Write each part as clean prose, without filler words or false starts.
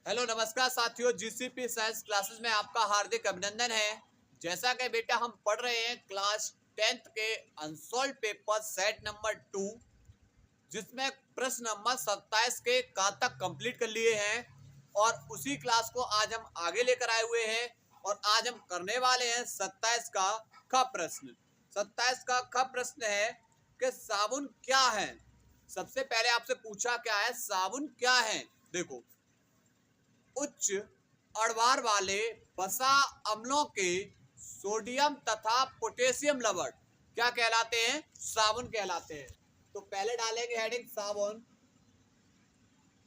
Hello नमस्कार साथियों, GCP science classes में आपका हार्दिक अभिनंदन है। जैसा कि बेटा हम पढ़ रहे हैं क्लास 10th के अनसॉल्व पेपर सेट नंबर 2, जिसमें प्रश्न नंबर 27 के का तक कंप्लीट कर लिए हैं और उसी क्लास को आज हम आगे लेकर आए हुए हैं। और आज हम करने वाले हैं 27 का ख प्रश्न। 27 का ख प्रश्न है कि साबुन क्या है। सबसे पहले आपसे पूछा क्या है, साबुन क्या है। देखो, उच्च अणुभार वाले वसा अम्लों के सोडियम तथा पोटेशियम लवण क्या कहलाते हैं, साबुन कहलाते हैं। तो पहले डालेंगे हेडिंग साबुन,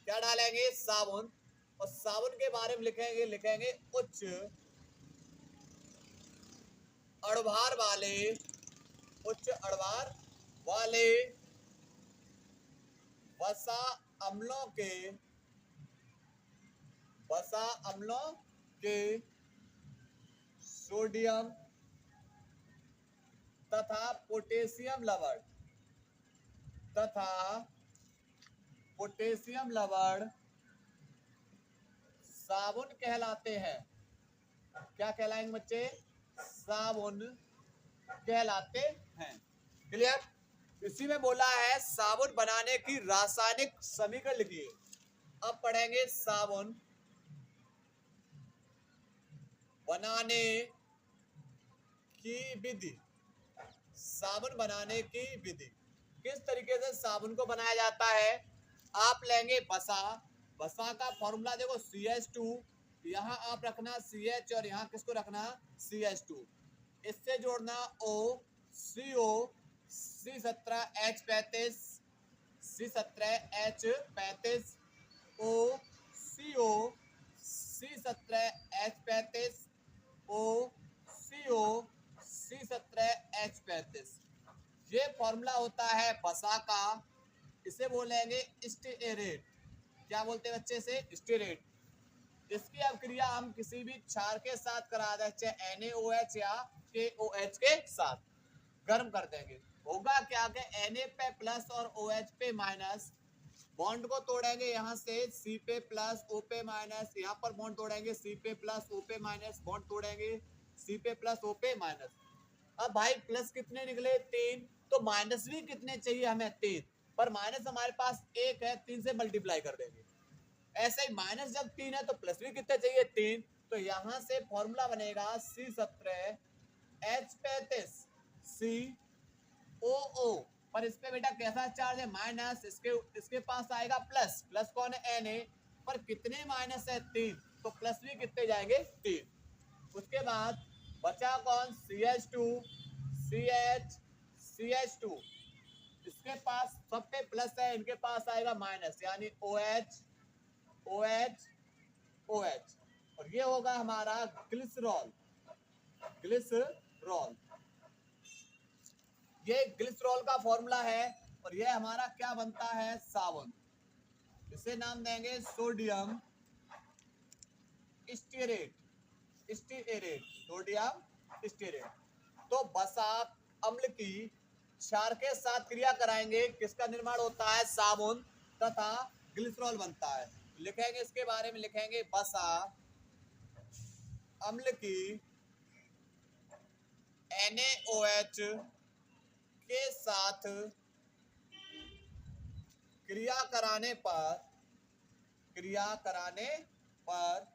क्या डालेंगे साबुन, और साबुन के बारे में लिखेंगे उच्च अणुभार वाले, उच्च अणुभार वाले वसा अम्लों के, वसा अम्लों के सोडियम तथा पोटेशियम लवण, तथा पोटेशियम लवण साबुन कहलाते हैं। क्या कहलाएंगे बच्चे, साबुन कहलाते हैं। क्लियर। इसी में बोला है साबुन बनाने की रासायनिक समीकरण लिखिए। अब पढ़ेंगे साबुन बनाने की विधि। साबुन बनाने की विधि, किस तरीके से साबुन को बनाया जाता है। आप लेंगे वसा, वसा का फॉर्मूला देखो CH2, यहाँ आप रखना CH और यहाँ किसको रखना CH2, इससे जोड़ना O, CO, C17H35, C17H35, O, CO, C17H35, O, CO, C17H35। ये फॉर्मूला होता है वसा का, इसे बोलेंगे स्टीरेट। क्या बोलते हैं बच्चे से, स्टीरेट। इसकी अभिक्रिया हम किसी भी क्षार के साथ करा दें, चाहे NaOH या KOH के साथ गर्म कर देंगे। होगा क्या कि Na पे प्लस और OH पे माइनस, बॉन्ड को तोड़ेंगे यहाँ से C पे प्लस O पे माइनस, यहाँ पर बॉन्ड तोड़ेंगे C पे प्लस O पे माइनस, बॉन्ड तोड़ेंगे C पे प्लस O पे माइनस। अब भाई प्लस कितने निकले 3, तो माइनस भी कितने चाहिए हमें 3, पर माइनस हमारे पास 1 है, 3 से मल्टीप्लाई कर देंगे। ऐसे ही माइनस जब 3 है तो प्लस भी कितने चाहिए 3, तो यहां से फॉर्मूला बनेगा C17H35 COO। पर इस पे बेटा कैसा चार्ज है, माइनस, इसके पास आएगा प्लस, प्लस कौन है Na, पर कितने माइनस है 3, तो प्लस भी कितने जाएंगे 3। उसके बाद बचा कौन CH2, CH2, इसके पास सब पे प्लस है, इनके पास आएगा माइनस, यानी OH, OH, OH, और ये होगा हमारा ग्लिसरॉल, ग्लिसरॉल। ये ग्लिसरॉल का फॉर्मूला है और ये हमारा क्या बनता है, साबुन। इसे नाम देंगे sodium stearate, stearate, sodium stearate. तो वसा अम्ल की क्षार के साथ क्रिया कराएंगे, किसका निर्माण होता है, साबुन तथा ग्लिसरॉल बनता है। लिखेंगे इसके बारे में, लिखेंगे वसा अम्ल की NaOH के साथ क्रिया कराने पर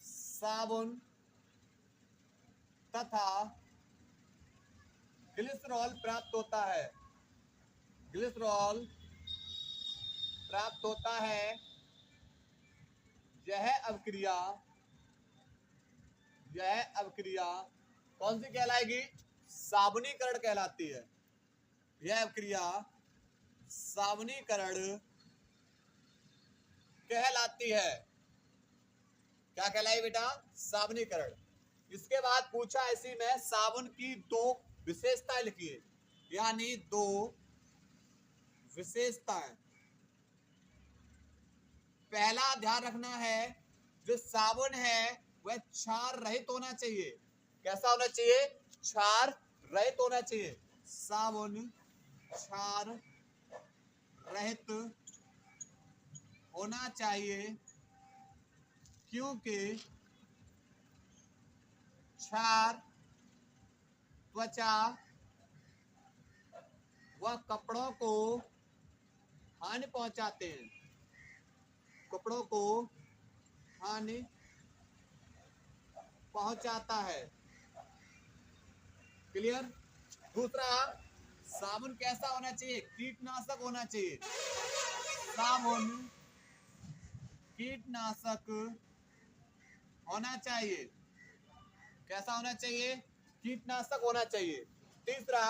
साबुन तथा ग्लिसरॉल प्राप्त होता है, ग्लिसरॉल प्राप्त होता है। यह अभिक्रिया कौन सी कहलाएगी, साबुनीकरण कहलाती है। यह अभिक्रिया साबुनीकरण कहलाती है। क्या कहलाई बेटा, साबुनीकरण। इसके बाद पूछा इसी में साबुन की 2 विशेषताएं लिखिए, यानी 2 विशेषताएं। पहला ध्यान रखना है, जो साबुन है वह क्षार रहित होना चाहिए। कैसा होना चाहिए, क्षार रहित होना चाहिए। साबुन क्षार रहित होना चाहिए। क्योंकि क्षार त्वचा व कपड़ों को हानि पहुंचाते हैं, कपड़ों को हानि पहुंचाता है। क्लियर। दूसरा, साबुन कैसा होना चाहिए? कीटनाशक होना चाहिए। साबुन कीटनाशक होना चाहिए। कैसा होना चाहिए? कीटनाशक होना चाहिए। तीसरा,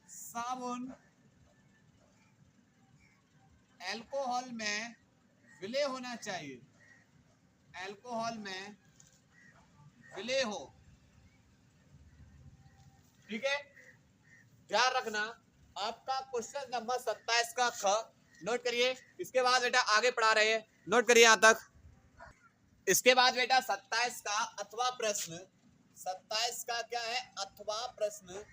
साबुन अल्कोहल में विलय होना चाहिए। अल्कोहल में विलय हो। ठीक है, ध्यान रखना। आपका क्वेश्चन नंबर 27 का ख नोट करिए। इसके बाद बेटा आगे पढ़ा रहे हैं, नोट करिए यहां तक। इसके बाद बेटा 27 का अथवा प्रश्न। 27 का क्या है? अथवा प्रश्न।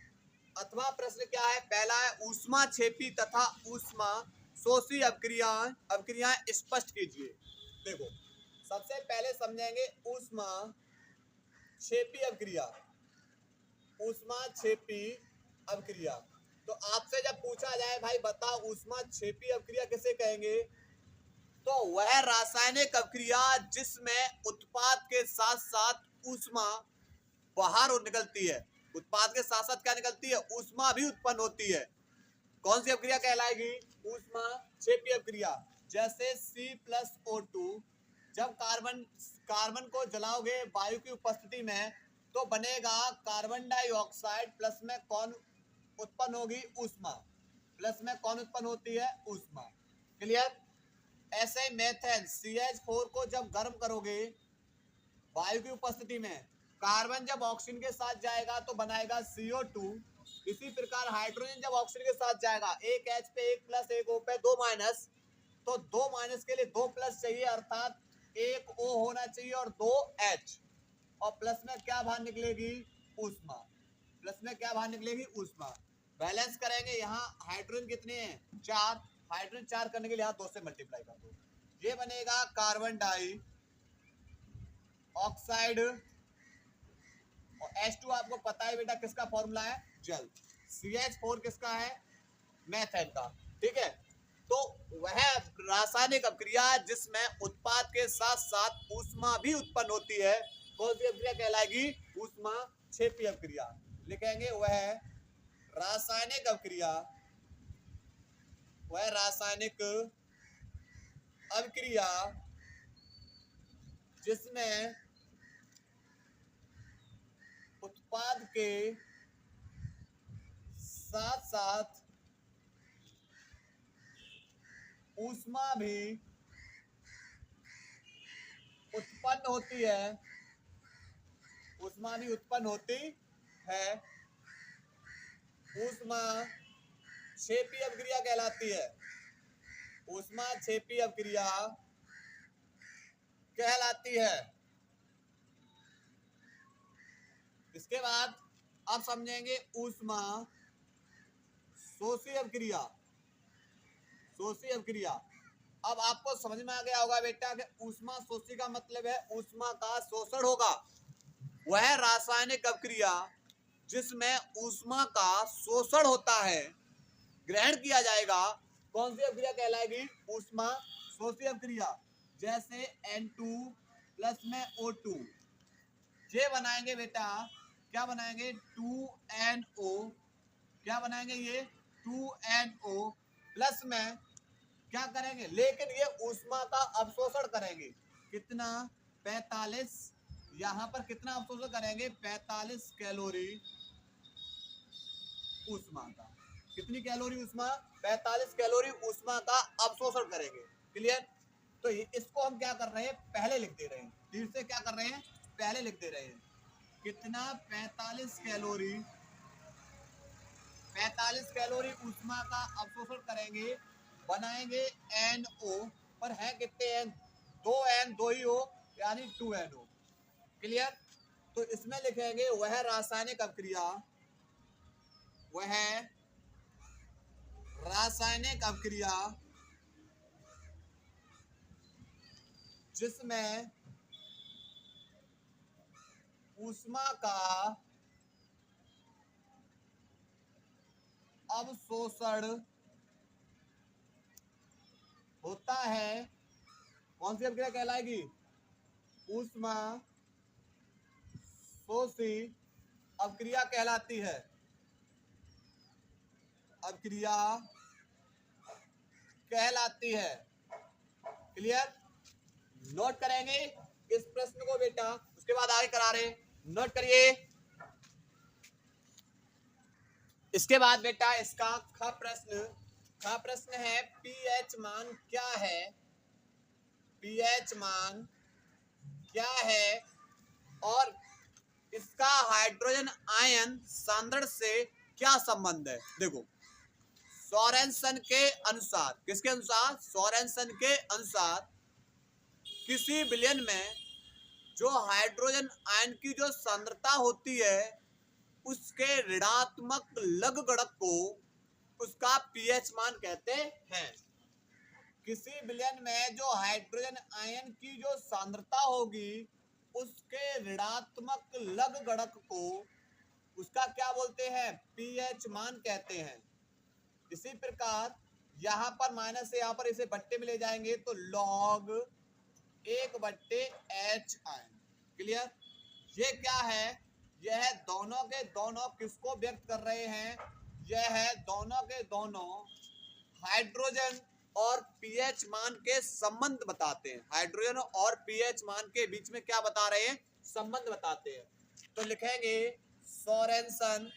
अथवा प्रश्न क्या है? पहला है ऊष्मा छेपी तथा ऊष्मा शोषी अभिक्रियाएं स्पष्ट कीजिए। देखो, सबसे पहले समझेंगे ऊष्मा छेपी अभिक्रिया। ऊष्मा छेपी अभिक्रिया। तो आपसे जब पूछा जाए भाई बताओ ऊष्मा छेपी अभिक्रिया किसे कहेंगे, तो वह रासायनिक अभिक्रिया जिसमें उत्पाद के साथ साथ ऊष्मा बाहर निकलती है। उत्पाद के साथ साथ क्या निकलती है? ऊष्मा भी उत्पन्न होती है। कौन सी अभिक्रिया कहलाएगी? ऊष्मा छेपी अभिक्रिया। जैसे C+O2, जब कार्बन को जलाओगे वायु की उपस्थिति में तो बनेगा कार्बन डाइऑक्साइड, प्लस में कौन उत्पन्न होगी? ऊष्मा। प्लस में कौन उत्पन्न होती है? ऊष्मा। क्लियर। ऐसे मेथेन CH4 को जब गर्म करोगे वायु की उपस्थिति में, कार्बन जब ऑक्सीजन के साथ जाएगा तो बनाएगा CO2। इसी प्रकार हाइड्रोजन जब ऑक्सीजन के साथ जाएगा, एक H पे एक प्लस, एक O पे दो माइनस, तो दो माइनस के लिए दो प्लस चाहिए, अर्थात एक O होना चाहिए और दो H, और प्लस में क्या बाहर निकलेगी? ऊष्मा। प्लस में क्या बाहर निकलेगी? ऊष्मा। बैलेंस करेंगे, यहाँ हाइड्रोजन कितने हैं? 4। हाइड्रोजन 4 करने के लिए यहाँ 2 से मल्टीप्लाई कर दो, ये बनेगा कार्बन डाई ऑक्साइड। और H2 आपको पता है बेटा किसका फॉर्मूला है? जल। CH4 किसका है? मेथेन का। ठीक है, तो वह रासायनिक अभिक्रिया जिसमें उत्पाद के साथ साथ ऊष्मा भी उत्पन्न होती है, कौन सी अभिक्रिया कहलाएगी? ऊष्मा छेपी अभिक्रिया। लिखेंगे वह रासायनिक अभिक्रिया, वह रासायनिक अभिक्रिया जिसमें उत्पाद के साथ साथ ऊष्मा भी उत्पन्न होती है, ऊष्मा भी उत्पन्न होती है, ऊष्मा छेपी अभिक्रिया कहलाती है। ऊष्मा छेपी अभिक्रिया कहलाती है। इसके बाद अब समझेंगे ऊष्मा शोषी अभिक्रिया। शोषी अभिक्रिया। अब आपको समझ में आ गया होगा बेटा कि ऊष्मा शोषी का मतलब है ऊष्मा का शोषण होगा। वह रासायनिक अभिक्रिया जिसमें ऊष्मा का शोषण होता है, ग्रहण किया जाएगा, कौन सी अभिक्रिया कहलाएगी? ऊष्मा शोषी अभिक्रिया। जैसे N2 प्लस में O2, ये बनाएंगे बेटा, क्या बनाएंगे? 2NO। क्या बनाएंगे? ये 2NO प्लस में क्या करेंगे? लेकिन ये ऊष्मा का अवशोषण करेंगे। कितना? 45। यहां पर कितना अवशोषण करेंगे? 45 कैलोरी ऊष्मा का। कितनी कैलोरी ऊष्मा? 45 कैलोरी ऊष्मा का अवशोषण करेंगे। क्लियर। तो इसको हम क्या कर रहे हैं? पहले लिख दे रहे हैं। फिर से क्या कर रहे हैं? पहले लिख दे रहे हैं। कितना? 45 कैलोरी, 45 कैलोरी ऊष्मा का अवशोषण करेंगे, बनाएंगे NO। पर है कितने N? 2N, 2 ही हो, यानी 2NO। क्लियर। तो इसमें लिखेंगे वह रासायनिक अभिक्रिया, वह रासायनिक अभिक्रिया जिसमें ऊष्मा का अवशोषण होता है, कौन सी अभिक्रिया कहलाएगी? ऊष्मा शोषी अभिक्रिया कहलाती है। अभिक्रिया कहलाती है। क्लियर? नोट करेंगे इस प्रश्न को बेटा, उसके बाद आगे करा रहे। नोट करिए। इसके बाद बेटा इसका ख प्रश्न है पीएच मान क्या है? पीएच मान क्या है और इसका हाइड्रोजन आयन सांद्रण से क्या संबंध है? देखो, सोरेनसन के अनुसार, किसके अनुसार? सोरेनसन के अनुसार किसी विलयन में जो हाइड्रोजन आयन की जो सांद्रता होती है उसके ऋणात्मक लघुगणक को उसका पीएच मान कहते हैं। किसी विलयन में जो हाइड्रोजन आयन की जो सांद्रता होगी उसके ऋणात्मक लघुगणक को उसका क्या बोलते हैं? पीएच मान कहते हैं। इसी प्रकार यहां पर माइनस से यहां पर इसे बट्टे में ले जाएंगे तो लॉग 1/H आयन। क्लियर? ये क्या है? यह है दोनों के दोनों किसको व्यक्त कर रहे हैं? यह है दोनों के दोनों हाइड्रोजन और पीएच मान के संबंध बताते हैं। हाइड्रोजन और पीएच मान के बीच में क्या बता रहे हैं? संबंध बताते हैं। तो लिखेंगे सोरेनसन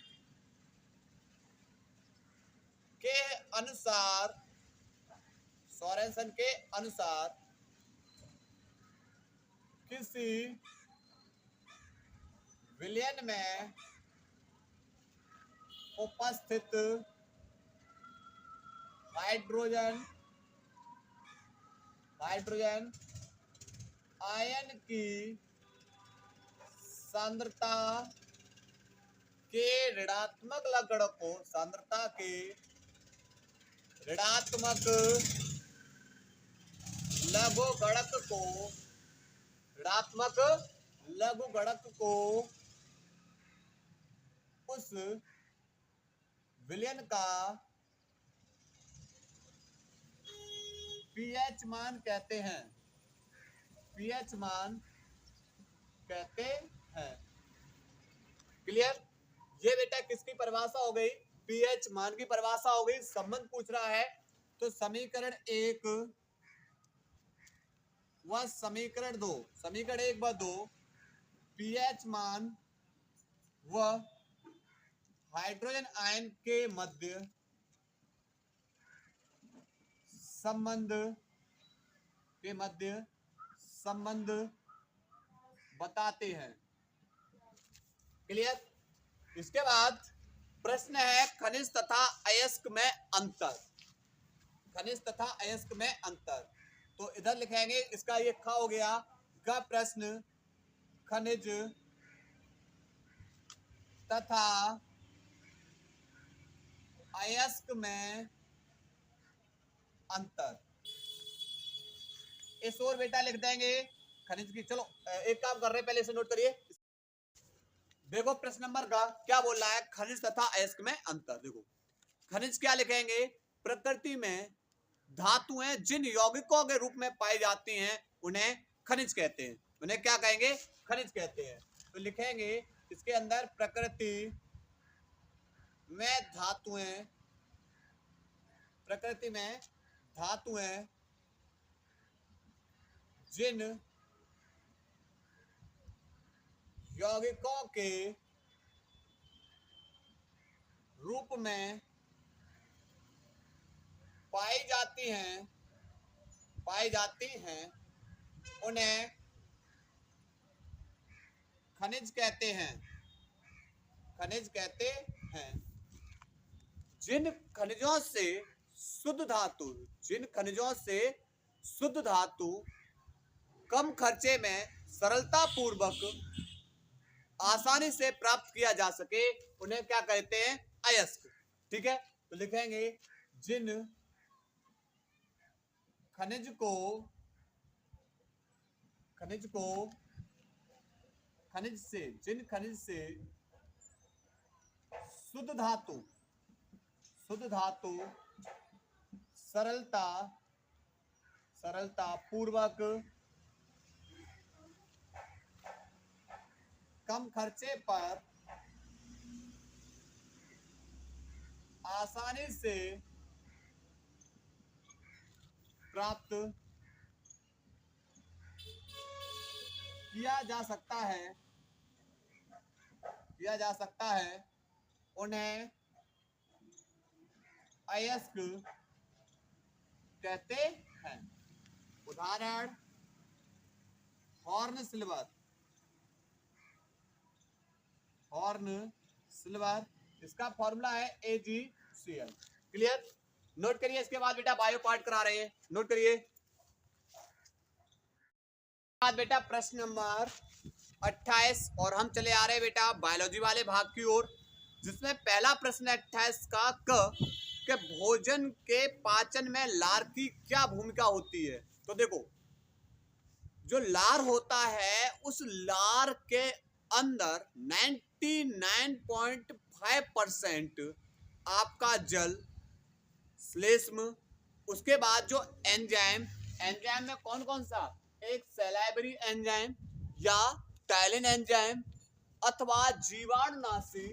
के अनुसार, सोरेनसन के अनुसार किसी विलयन में उपस्थित हाइड्रोजन आयन की सांद्रता के ऋणात्मक लघुगणक को, सांद्रता के ऋणात्मक लघुगणक को, ऋणात्मक लघुगणक को उस विलयन का पीएच मान कहते हैं। पीएच मान कहते हैं। क्लियर? ये बेटा किसकी परिभाषा हो गई? पीएच मान की परिभाषा हो गई। संबंध पूछ रहा है तो समीकरण 1 व समीकरण 2, समीकरण 1 व 2 पीएच मान व हाइड्रोजन आयन के मध्य संबंध बताते हैं। क्लियर? इसके बाद प्रश्न है खनिज तथा अयस्क में अंतर। खनिज तथा अयस्क में अंतर, तो इधर लिखेंगे इसका ये ख हो गया। का प्रश्न खनिज तथा अयस्क में अंतर, इस ओर बेटा लिख देंगे खनिज की। चलो एक काम कर रहे हैं, पहले इसे नोट करिए। देखो प्रश्न नंबर का क्या बोल रहा है? खनिज तथा अयस्क में अंतर। देखो खनिज क्या लिखेंगे? प्रकृति में धातुएं जिन यौगिकों के रूप में पाई जाती हैं उन्हें खनिज कहते हैं। उन्हें क्या कहेंगे? खनिज कहते हैं। तो लिखेंगे इसके अंदर प्रकृति में धातुएं, प्रकृति में धातुएं जिन यौगिकों के रूप में पाई जाती हैं उन्हें खनिज कहते हैं। खनिज कहते हैं। जिन खनिजों से शुद्ध धातु कम खर्चे में सरलता पूर्वक आसानी से प्राप्त किया जा सके उन्हें क्या कहते हैं? अयस्क। ठीक है? तो लिखेंगे जिन खनिज जिन खनिज से शुद्ध धातु सरलता पूर्वक कम खर्चे पर आसानी से प्राप्त किया जा सकता है उन्हें अयस्क कहते हैं। उदाहरण हॉर्न सिल्वर, इसका फॉर्मूला है AgCl। क्लियर? नोट करिए। इसके बाद बेटा बायो पार्ट करा रहे हैं, नोट करिए। बाद बेटा प्रश्न नंबर 28 और हम चले आ रहे हैं बेटा बायोलॉजी वाले भाग की ओर, जिसमें पहला प्रश्न 28 का के भोजन के पाचन में लार की क्या भूमिका होती है। तो देखो, जो लार होता है उस लार के अंदर 99.5% आपका जल, श्लेष्म, उसके बाद जो एंजाइम में कौन कौन सा, एक सैलाइवरी एंजाइम या टाइलिन एंजाइम अथवा जीवाणुनाशी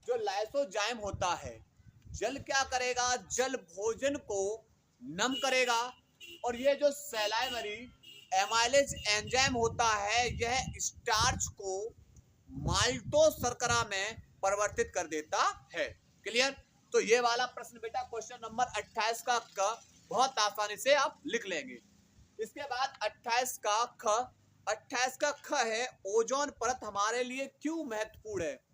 जो लाइसोजाइम होता है। जल क्या करेगा, जल भोजन को नम करेगा, और ये जो सैलाइवरी एमाइलेज एंजाइम होता है यह स्टार्च को माल्टोज शर्करा में परिवर्तित कर देता है। क्लियर? तो ये वाला प्रश्न बेटा क्वेश्चन नंबर 28 का बहुत आसानी से आप लिख लेंगे। इसके बाद 28 का ख है ओजोन परत हमारे लिए क्यों महत्वपूर्ण है।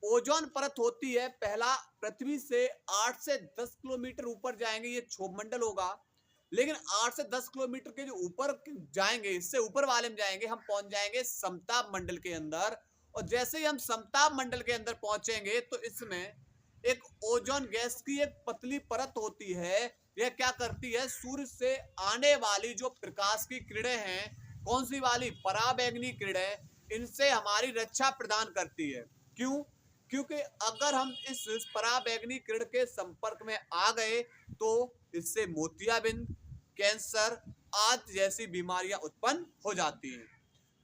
ओजोन परत होती है, पहला पृथ्वी से 8 से 10 किलोमीटर ऊपर जाएंगे ये क्षोभ मंडल होगा, लेकिन 8 से 10 किलोमीटर के जो ऊपर जाएंगे, इससे ऊपर वाले में जाएंगे, हम पहुंच जाएंगे समताप मंडल के अंदर। और जैसे ही हम समताप मंडल के अंदर पहुंचेंगे तो इसमें एक ओजोन गैस की एक पतली परत होती है। यह क्या करती है, सूर्य से आने वाली जो प्रकाश की किरणें हैं, कौन सी वाली, पराबैंगनी किरणें, इनसे हमारी रक्षा प्रदान करती है। क्यों? क्योंकि अगर हम इस पराबैंगनी किरण के संपर्क में आ गए तो इससे मोतियाबिंद, कैंसर आदि जैसी बीमारियां उत्पन्न हो जाती हैं।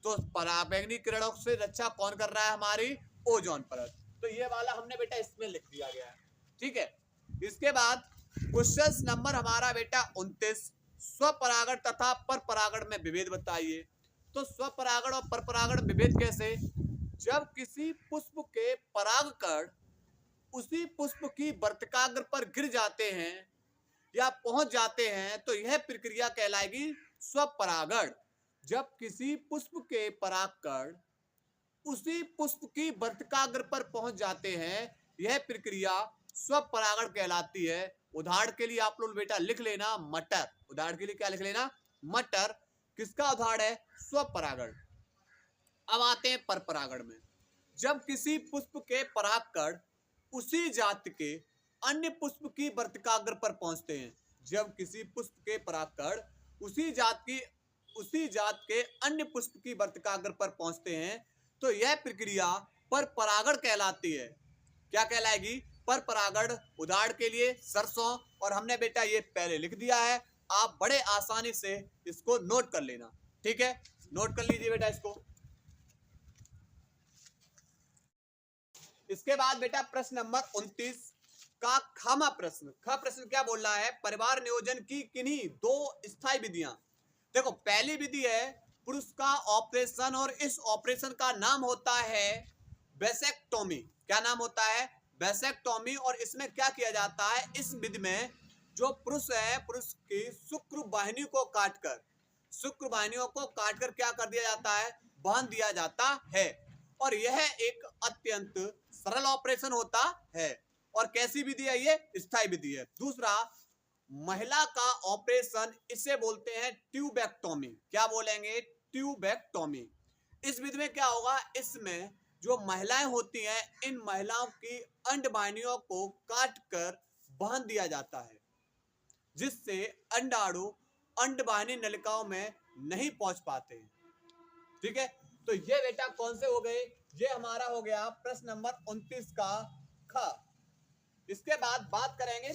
तो पराबैंगनी किरणों से रक्षा कौन कर रहा है, हमारी ओजोन परत। तो ये वाला हमने बेटा इसमें लिख दिया गया है। ठीक है? इसके बाद क्वेश्चन नंबर हमारा बेटा 29, स्वपरागण तथा परपरागण में विभेद बताइए। तो स्वपरागण और परपरागण विभेद कैसे, जब किसी पुष्प के परागकण उसी पुष्प की वर्तिकाग्र पर गिर जाते हैं या पहुंच जाते हैं तो यह प्रक्रिया कहलाएगी स्वपरागण। जब किसी पुष्प के परागकण उसी पुष्प की वर्तिकाग्र पर पहुंच जाते हैं, यह प्रक्रिया स्वपरागण कहलाती है। उदाहरण के लिए आप लोग बेटा लिख लेना मटर। उदाहरण के लिए क्या लिख लेना, मटर। किसका उदाहरण है, स्वपरागण। अब आते हैं परपरागण में। जब किसी पुष्प के परागकण उसी जाति के अन्य पुष्प की वर्तिकाग्र पर पहुंचते हैं, जब किसी पुष्प के परागकण उसी जात के अन्य पुष्प की वर्तिकाग्र पर पहुंचते हैं तो यह प्रक्रिया परपरागण कहलाती है। क्या कहलाएगी, परपरागण। उदाहरण के लिए सरसों, और हमने बेटा ये पहले लिख दिया है, आप बड़े आसानी से इसको नोट कर लेना। ठीक है, नोट कर लीजिए बेटा इसको। इसके बाद बेटा प्रश्न नंबर 29 का खामा प्रश्न। ख प्रश्न क्या बोल रहा है, परिवार नियोजन की किन्हीं दो स्थायी विधियां। देखो, पहली विधि है पुरुष का ऑपरेशन, और इस ऑपरेशन का नाम होता है वैसेक्टोमी। क्या नाम होता है, वैसेक्टोमी। और इसमें क्या किया जाता है, इस विधि में जो पुरुष है, पुरुष की शुक्र वाहिनी को काटकर क्या कर दिया जाता है, बांध दिया जाता है। और यह एक अत्यंत सरल ऑपरेशन होता है। और कैसी विधि है, ये स्थायी विधि है। दूसरा, महिला का ऑपरेशन, इसे बोलते हैं ट्यूबेक्टोमी। क्या बोलेंगे, ट्यूबेक्टोमी। इस विधि में क्या होगा, इसमें जो महिलाएं होती हैं, इन महिलाओं की अंडवाहिनियों को काटकर बांध दिया जाता है, जिससे अंडाणु अंडवाहिनी नलिकाओं में नहीं पहुंच पाते हैं। ठीक है? तो ये बेटा कौन से हो गए, ये हमारा हो गया प्रश्न नंबर 29 का ख। इसके बाद बात करेंगे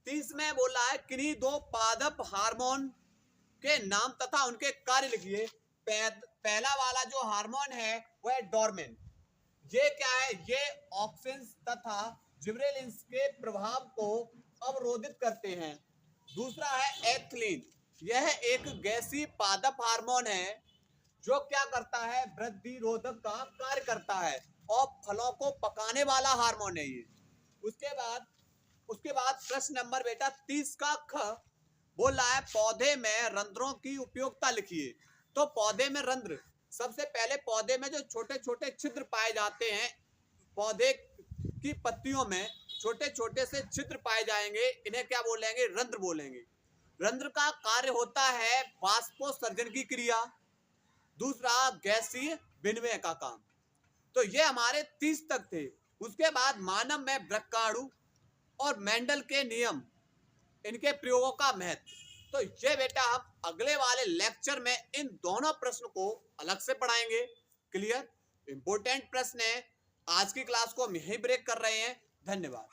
30 में बोला है किन्हीं दो पादप हार्मोन के नाम तथा उनके कार्य लिखिए। पहला वाला जो हार्मोन है वह है डोरमेन। ये क्या है, ये ऑक्सिन तथा जिबरेलिन्स के प्रभाव को अवरोधित करते हैं। दूसरा है एथिलीन, यह एक गैसीय पादप हार्मोन है जो क्या करता है, वृद्धि रोधक का कार्य करता है और फलों को पकाने वाला हार्मोन है ये। उसके बाद प्रश्न नंबर बेटा 30 का ख बोल रहा है पौधे में रंध्रों की उपयोगिता लिखिए। तो पौधे में रंध्र, सबसे पहले पौधे में जो छोटे छोटे छिद्र पाए जाते हैं, पौधे की पत्तियों में छोटे छोटे से छिद्र पाए जाएंगे, इन्हें क्या बोलेंगे, रंध्र बोलेंगे। रंध्र का कार्य होता है वाष्पोत्सर्जन की क्रिया, दूसरा गैसीय विनिमय का काम। तो ये हमारे 30 तक थे। उसके बाद मानव में वृक्काणु और मेंडल के नियम, इनके प्रयोगों का महत्व। तो ये बेटा हम अगले वाले लेक्चर में इन दोनों प्रश्न को अलग से पढ़ाएंगे। क्लियर, इंपॉर्टेंट प्रश्न है। आज की क्लास को हम यहीं ब्रेक कर रहे हैं। धन्यवाद।